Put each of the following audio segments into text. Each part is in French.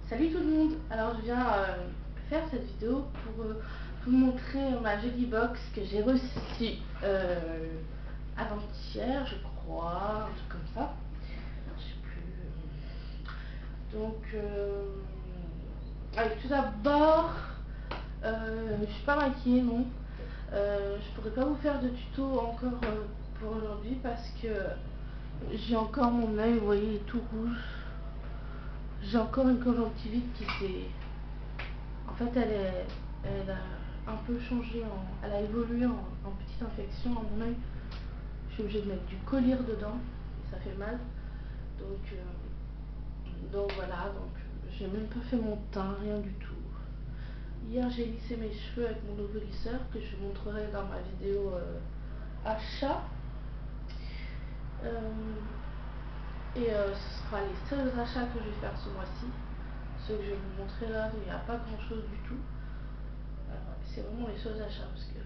Salut tout le monde. Alors je viens faire cette vidéo pour vous montrer ma jolie box que j'ai reçue avant-hier, je crois, un truc comme ça. Je sais plus. Allez, tout d'abord, je suis pas maquillée, non. Je pourrais pas vous faire de tuto encore pour aujourd'hui parce que j'ai encore mon œil, vous voyez, il est tout rouge. J'ai encore une conjonctivite qui s'est... En fait, elle a un peu changé, elle a évolué en petite infection à mon œil. Je suis obligée de mettre du collyre dedans, ça fait mal. Donc voilà, j'ai même pas fait mon teint, rien du tout. Hier, j'ai lissé mes cheveux avec mon nouveau lisseur que je vous montrerai dans ma vidéo achat. Ce sera les seuls achats que je vais faire ce mois-ci. Ceux que je vais vous montrer là, il n'y a pas grand chose du tout. C'est vraiment les seuls achats parce que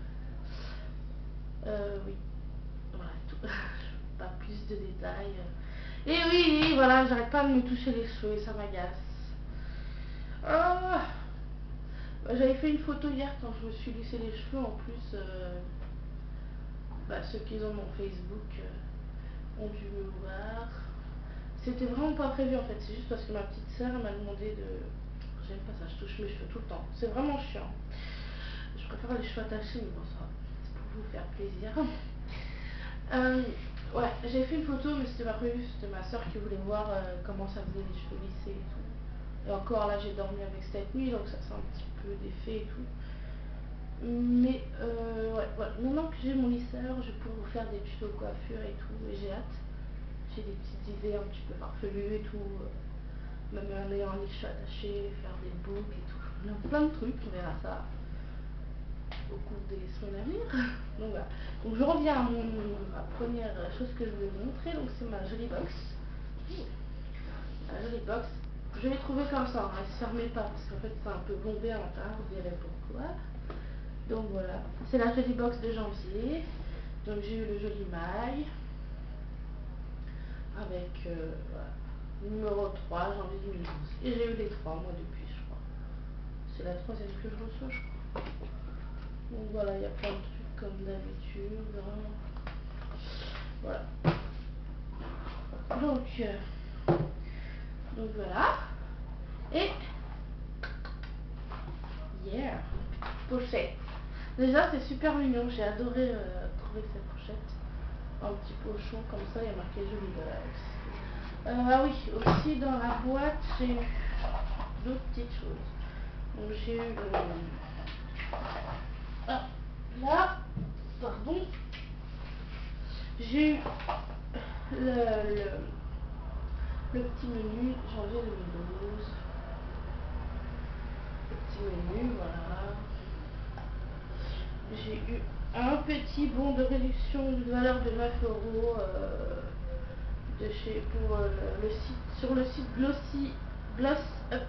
oui, voilà tout. Pas plus de détails. Et oui, voilà, j'arrête pas de me toucher les cheveux et ça m'agace. J'avais fait une photo hier quand je me suis lissé les cheveux. En plus, ceux qui ont mon Facebook ont dû me voir. C'était vraiment pas prévu en fait, c'est juste parce que ma petite sœur m'a demandé de... J'aime pas ça, je touche mes cheveux tout le temps. C'est vraiment chiant. Je préfère les cheveux attachés, mais bon, ça, c'est pour vous faire plaisir. Ouais, j'ai fait une photo, mais c'était pas prévu. C'était ma soeur qui voulait voir comment ça faisait les cheveux lissés et tout. Et encore là, j'ai dormi avec cette nuit, donc ça fait un petit peu d'effet et tout. Mais ouais, maintenant que j'ai mon lisseur, je peux vous faire des tutos coiffure et tout, et j'ai hâte. J'ai des petites idées un petit peu farfelues et tout. Même en ayant les cheveux attachés, faire des boucles et tout. Il y a plein de trucs, on verra ça au cours des semaines à venir. Donc voilà. Donc je reviens à ma première chose que je voulais vous montrer. Donc c'est ma jolie box. La jolie box. Je l'ai trouvée comme ça, hein. Elle ne se fermait pas parce qu'en fait c'est un peu bombé à l'intérieur, vous verrez pourquoi. Donc voilà. C'est la jolie box de janvier. Donc j'ai eu le joli mail avec voilà, numéro 3 janvier 2012. Et j'ai eu les 3 mois depuis, je crois. C'est la troisième que je reçois, je crois. Donc voilà, il y a plein de trucs comme d'habitude. Voilà. Donc voilà. Et yeah, pochette. Déjà c'est super mignon, j'ai adoré trouver cette pochette. Un petit pochon comme ça, il y a marqué Jolie Box. Ah oui, aussi dans la boîte j'ai eu d'autres petites choses. Donc j'ai eu là, pardon, j'ai eu le petit menu janvier 2012. Le petit menu, voilà. J'ai eu un petit bon de réduction de valeur de 9 euros pour le site, sur le site Gloss Up,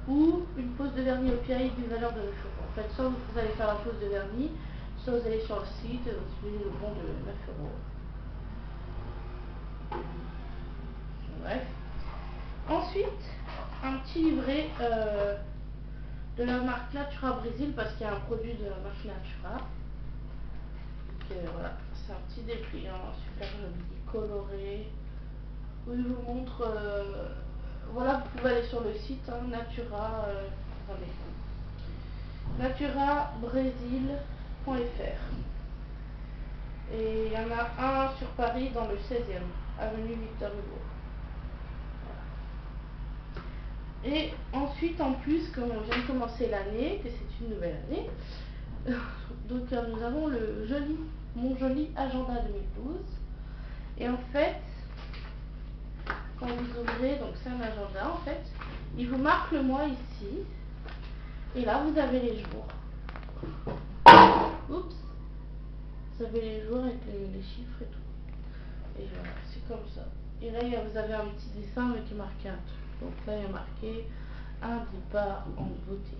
ou une pose de vernis au pierre d'une valeur de 9 euros. En fait, soit vous allez faire la pose de vernis, soit vous allez sur le site, vous utilisez le bon de 9 euros. Bref. Ensuite, un petit livret de la marque Natura Brésil, parce qu'il y a un produit de la marque Natura. Voilà, c'est un petit dépliant super joli, coloré, où je vous montre, voilà, vous pouvez aller sur le site hein, Natura, attendez, naturabrasil.fr. Et il y en a un sur Paris dans le 16e, avenue Victor Hugo. Et ensuite, en plus, comme on vient de commencer l'année, que c'est une nouvelle année, donc nous avons mon joli agenda 2012. Et en fait, quand vous ouvrez, donc c'est un agenda en fait, il vous marque le mois ici. Et là, vous avez les jours. Oups. Vous avez les jours avec les chiffres et tout. Et voilà, c'est comme ça. Et là, vous avez un petit dessin avec marqué un truc. Donc là, il y a marqué un départ en beauté.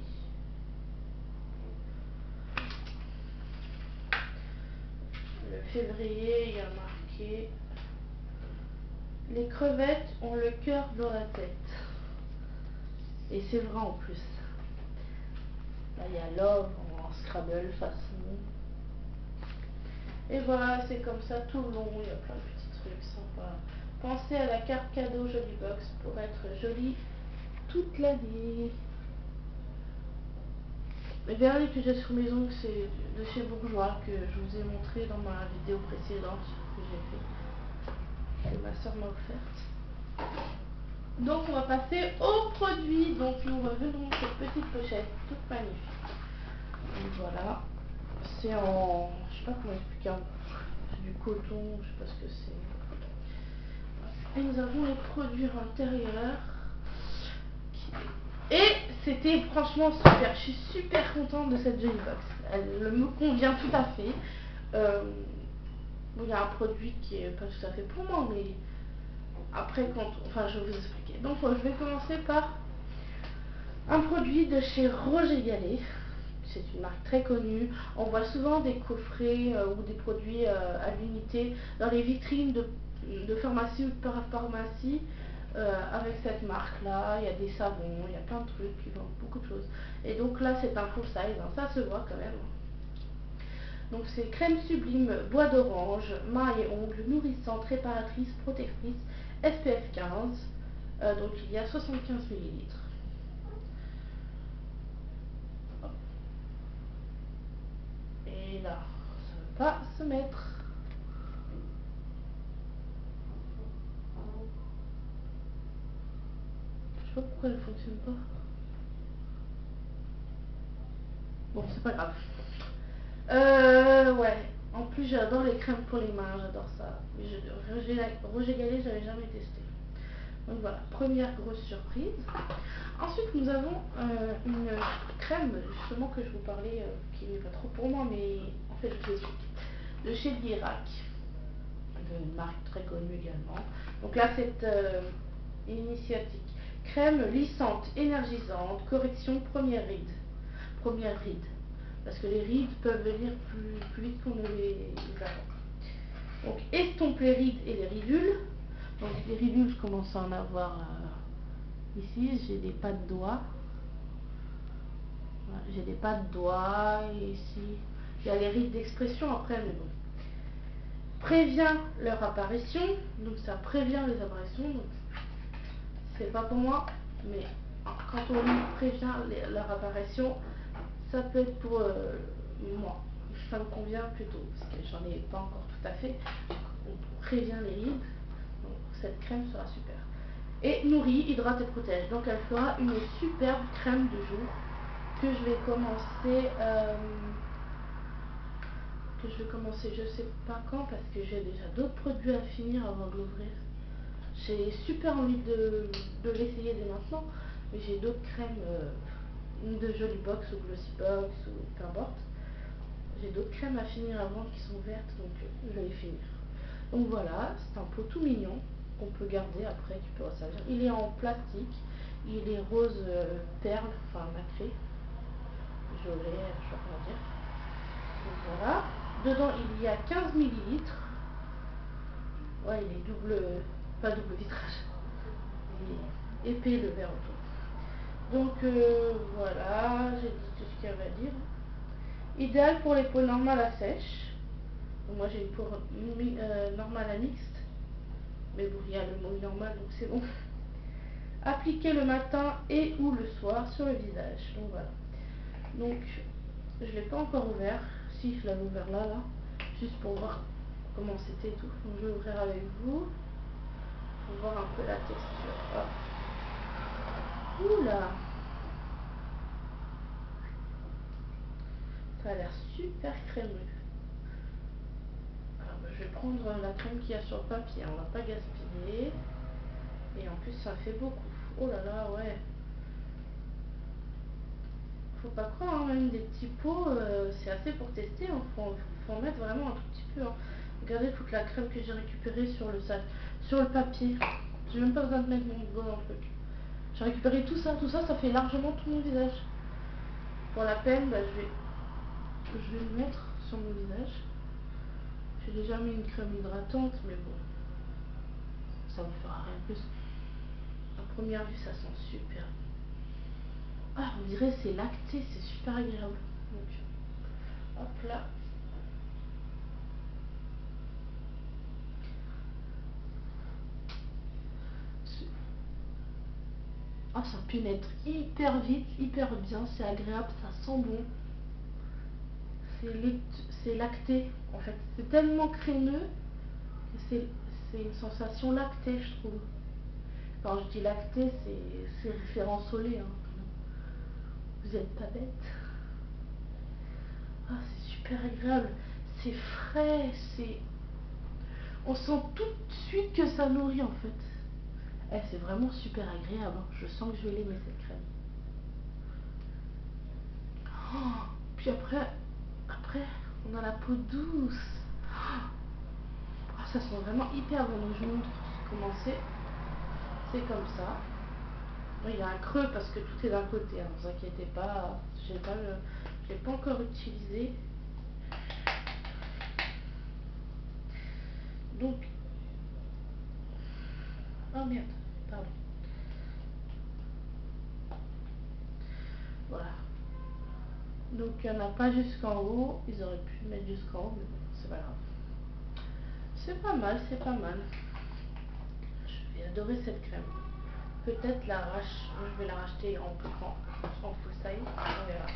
Le février, il y a marqué les crevettes ont le cœur dans la tête. Et c'est vrai en plus. Là, il y a Love en Scrabble façon. Et voilà, c'est comme ça tout le long. Il y a plein de petits trucs sympas. Pensez à la carte cadeau Jolie Box pour être jolie toute l'année. Le dernier que j'ai sur mes ongles, c'est de chez Bourjois, que je vous ai montré dans ma vidéo précédente que j'ai fait, que ma soeur m'a offerte. Donc on va passer au produit. Donc nous revenons cette petite pochette toute magnifique. Donc voilà, c'est en, je sais pas comment expliquer, c'est du coton, je sais pas ce que c'est. Et nous avons les produits intérieurs. Et c'était franchement super, je suis super contente de cette Jolie Box. Elle me convient tout à fait. Bon, il y a un produit qui est pas tout à fait pour moi, mais après enfin je vais vous expliquer. Donc je vais commencer par un produit de chez Roger Gallet. C'est une marque très connue. On voit souvent des coffrets ou des produits à l'unité dans les vitrines de pharmacie ou de parapharmacie avec cette marque-là. Il y a des savons, il y a plein de trucs, qui vendent beaucoup de choses. Et donc là, c'est un full size, hein, ça se voit quand même. Donc c'est crème sublime, bois d'orange, mains et ongles, nourrissante, réparatrice, protectrice, SPF 15. Donc il y a 75 millilitres. Et là, ça ne veut pas se mettre. Je sais pas pourquoi elle ne fonctionne pas. Bon, c'est pas grave. Ouais. En plus, j'adore les crèmes pour les mains, j'adore ça. Mais Roger Gallet, j'avais jamais testé. Donc voilà, première grosse surprise. Ensuite, nous avons une crème, justement, que je vous parlais, qui n'est pas trop pour moi, mais en fait, je vous explique. De chez Dirac, une marque très connue également. Donc là, c'est initiatique. Crème lissante, énergisante, correction première ride. Première ride. Parce que les rides peuvent venir plus vite qu'on ne les attend. Donc estompe les rides et les ridules. Donc les ridules, je commence à en avoir ici. J'ai des pas de doigts. Voilà, j'ai des pas de doigts. Et ici, il y a les rides d'expression après, mais bon. Prévient leur apparition. Donc ça prévient les apparitions. Donc c'est pas pour moi, mais quand on prévient leur apparition, ça peut être pour moi. Ça me convient plutôt, parce que j'en ai pas encore tout à fait. On prévient les rides, donc cette crème sera super. Et nourrit, hydrate et protège. Donc elle fera une superbe crème de jour que je vais commencer. Je sais pas quand, parce que j'ai déjà d'autres produits à finir avant de l'ouvrir. J'ai super envie de l'essayer dès maintenant, mais j'ai d'autres crèmes de Jolie Box ou Glossy Box ou peu importe. J'ai d'autres crèmes à finir avant qui sont vertes, donc je vais les finir. Donc voilà, c'est un pot tout mignon qu'on peut garder après, qui peut resservir. Il est en plastique, il est rose perle, enfin nacré, violet, je sais pas comment dire. Donc voilà, dedans il y a 15 millilitres. Ouais, il est pas double vitrage. Il est épais le verre autour. Donc voilà, j'ai dit tout ce qu'il y avait à dire. Idéal pour les peaux normales à sèche. Donc, moi j'ai une peau normale à mixte. Mais bon, il y a le mot normal, donc c'est bon. Appliquer le matin et ou le soir sur le visage. Donc voilà. Donc je ne l'ai pas encore ouvert. Si, je l'avais ouvert là, juste pour voir comment c'était et tout. Donc je vais ouvrir avec vous pour voir un peu la texture. Hop. Oula, ça a l'air super crémeux. Alors, je vais prendre la crème qu'il y a sur le papier, on va pas gaspiller. Et en plus ça fait beaucoup. Oh là là, ouais. Faut pas croire, hein, même des petits pots, c'est assez pour tester. Il faut en mettre vraiment un tout petit peu. Hein. Regardez toute la crème que j'ai récupérée sur le sac, sur le papier. J'ai même pas besoin de mettre mon doigt dans le truc. J'ai récupéré tout ça, ça fait largement tout mon visage. Pour la peine, bah, je vais le mettre sur mon visage. J'ai déjà mis une crème hydratante, mais bon, ça ne me fera rien de plus. À première vue, ça sent super. Ah, on dirait c'est lacté, c'est super agréable. Donc, hop là. Ah, ça pénètre hyper vite, hyper bien, c'est agréable, ça sent bon. C'est lacté en fait. C'est tellement crémeux que c'est une sensation lactée, je trouve. Quand je dis lacté, c'est référence au lait. Hein. Vous êtes pas bête. Ah, c'est super agréable. C'est frais, c'est. On sent tout de suite que ça nourrit en fait. Eh, c'est vraiment super agréable. Hein. Je sens que je vais l'aimer cette crème. Oh, puis après, on a la peau douce. Oh, ça sent vraiment hyper bon. Donc je vous montre comment c'est. C'est comme ça. Il y a un creux parce que tout est d'un côté. Ne vous inquiétez pas. Je ne l'ai pas encore utilisé. Donc, oh merde, pardon. Voilà. Donc il n'y en a pas jusqu'en haut. Ils auraient pu le mettre jusqu'en haut, mais bon, c'est pas grave. C'est pas mal, c'est pas mal. Je vais adorer cette crème. Peut-être je vais la racheter en plus grand, en full size, on verra.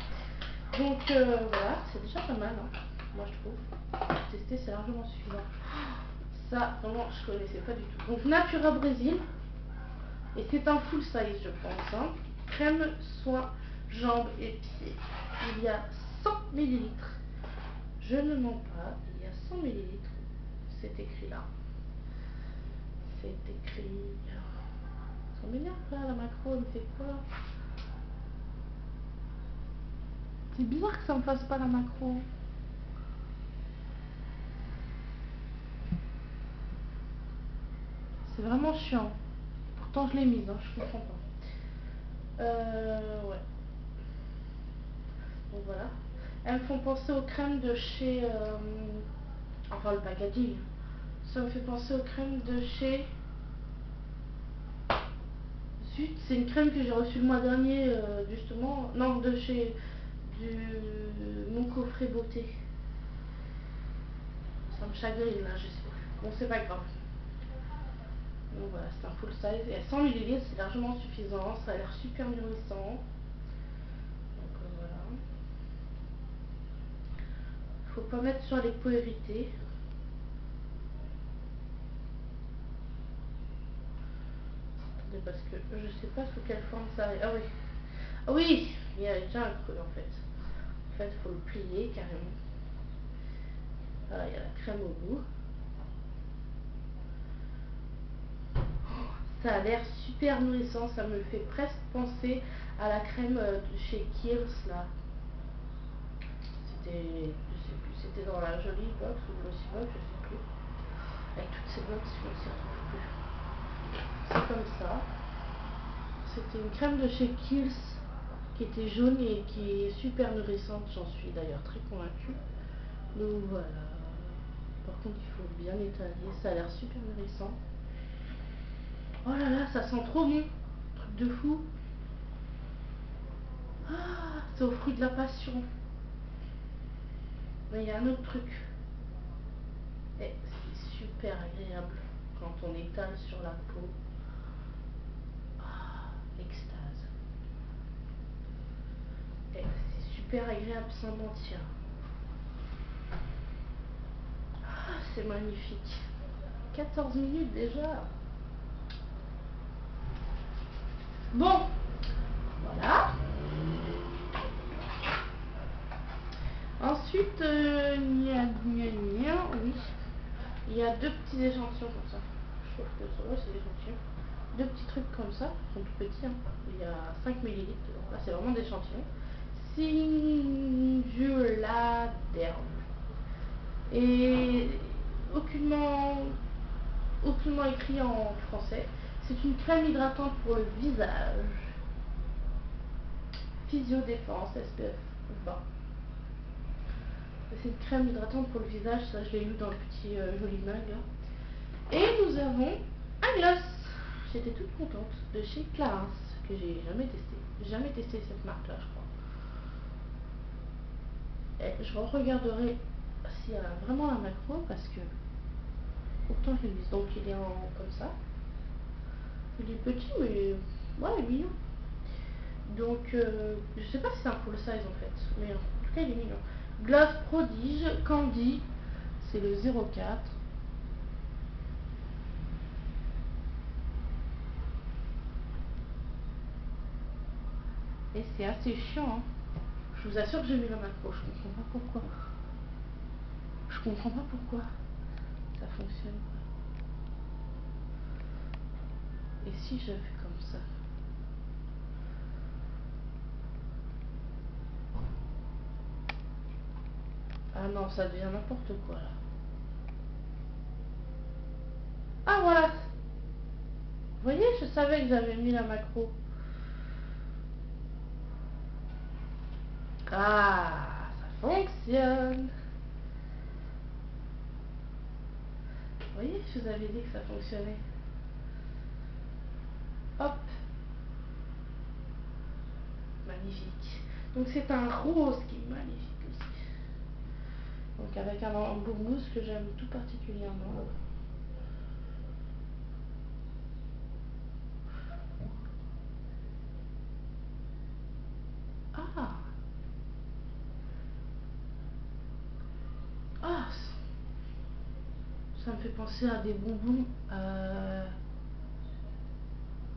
Donc voilà, c'est déjà pas mal, hein, moi je trouve. Tester, c'est largement suffisant. Ça, vraiment, je connaissais pas du tout. Donc Natura Brésil, et c'est un full size, je pense. Hein. Crème, soin, jambes et pieds. Il y a 100 ml. Je ne mens pas, il y a 100 ml. C'est écrit là. C'est écrit. Ça m'énerve là, la macro, elle me fait quoi? C'est bizarre que ça me fasse pas la macro. C'est vraiment chiant. Pourtant je l'ai mise, hein, je comprends pas. Ouais. Donc voilà. Elles me font penser aux crèmes de chez... enfin le packaging. Ça me fait penser aux crèmes de chez... Zut, c'est une crème que j'ai reçue le mois dernier, justement. Non, de chez... Mon coffret beauté. Ça me chagrine là, je sais pas. Bon, c'est pas grave. Donc voilà, c'est un full size. Et à 100 ml, c'est largement suffisant. Ça a l'air super nourrissant. Donc voilà. Faut pas mettre sur les peaux irritées. Attendez, parce que je sais pas sous quelle forme ça arrive. Ah oui. Ah oui, il y a déjà un creux en fait. En fait, il faut le plier carrément. Voilà, il y a la crème au bout. Ça a l'air super nourrissant, ça me fait presque penser à la crème de chez Kiehl's là. C'était, je sais plus, c'était dans la jolie box ou le glossy box, je sais plus. Avec toutes ces box, je ne s'y retrouve plus. C'est comme ça. C'était une crème de chez Kiehl's qui était jaune et qui est super nourrissante, j'en suis d'ailleurs très convaincue. Donc voilà. Par contre, il faut bien étaler, ça a l'air super nourrissant. Oh là là, ça sent trop bon. Truc de fou. Ah, c'est au fruit de la passion. Mais il y a un autre truc. Et c'est super agréable quand on étale sur la peau. Ah, l'extase. Et c'est super agréable sans mentir. Ah, c'est magnifique. 14 minutes déjà. Bon, voilà. Ensuite, oui. Il y a deux petits échantillons comme ça. Je trouve que ça, ouais, c'est des échantillons. Deux petits trucs comme ça, ils sont tout petits. Hein. Il y a 5 ml dedans. Là, c'est vraiment des échantillons. Singuladerm. Et aucunement écrit en français. C'est une crème hydratante pour le visage. Physiodéfense SPF 20. C'est une crème hydratante pour le visage, ça je l'ai lu dans le petit joli mug là. Et nous avons un gloss. j'étais toute contente de chez Clarins, que j'ai jamais testé. Jamais testé cette marque-là, je crois. Et je regarderai s'il y a vraiment la macro, parce que pourtant je l'ai mise. Donc il est en comme ça. Il est petit, mais ouais, il est mignon. Donc je sais pas si c'est un full size en fait, mais en tout cas il est mignon. Gloss Prodige Candy, c'est le 04. Et c'est assez chiant, hein. Je vous assure que j'ai mis la macro, je comprends pas pourquoi. Je comprends pas pourquoi ça fonctionne. Et si je fais comme ça? Ah non, ça devient n'importe quoi là. Ah voilà. Vous voyez, je savais que j'avais mis la macro. Ah, ça fonctionne. Vous voyez, je vous avais dit que ça fonctionnait. Hop. Magnifique. Donc c'est un rose qui est magnifique aussi. Donc avec un beau mousse que j'aime tout particulièrement. Ah. Ah. Ça me fait penser à des bonbons.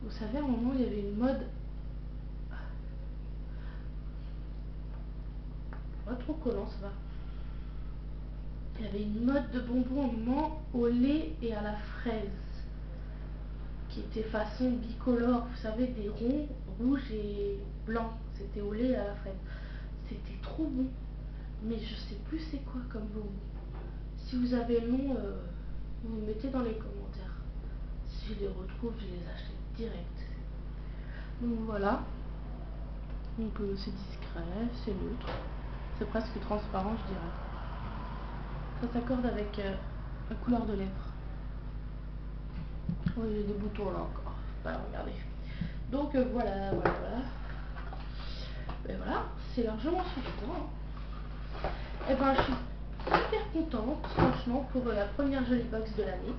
Vous savez, à un moment, il y avait une mode. Pas trop collant, ça va. Il y avait une mode de bonbons à un moment au lait et à la fraise, qui était façon bicolore. Vous savez, des ronds rouges et blancs. C'était au lait et à la fraise. C'était trop bon. Mais je sais plus c'est quoi comme bonbon. Si vous avez le nom, vous me mettez dans les commentaires. Si je les retrouve, je les achète direct. Donc voilà. Donc c'est discret, c'est neutre. C'est presque transparent, je dirais. Ça s'accorde avec la couleur de lèvres. Oui, il y a des boutons là encore. Voilà, regardez. Donc voilà, voilà, voilà. Et voilà, c'est largement suffisant. Et ben je suis super contente, franchement, pour la première jolie box de l'année.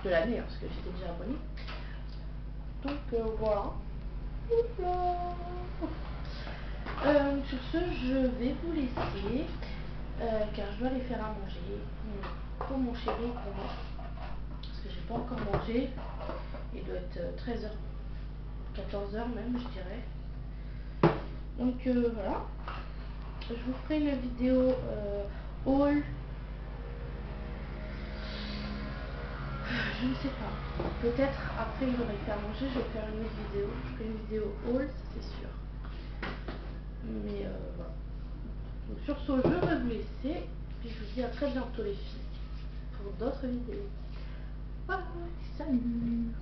De l'année, hein, parce que j'étais déjà abonnée. Donc voilà. Sur ce, je vais vous laisser, car je dois aller faire à manger pour mon chéri et pour moi, parce que j'ai pas encore mangé. Il doit être 13h, 14h même, je dirais. Donc voilà, je vous ferai une vidéo haul. Je ne sais pas. Peut-être après que j'aurai fait à manger, je vais faire une autre vidéo. Je ferai une vidéo haul, c'est sûr. Mais voilà. Donc sur ce, je vais vous laisser. Puis je vous dis à très bientôt les filles pour d'autres vidéos. Bye, salut.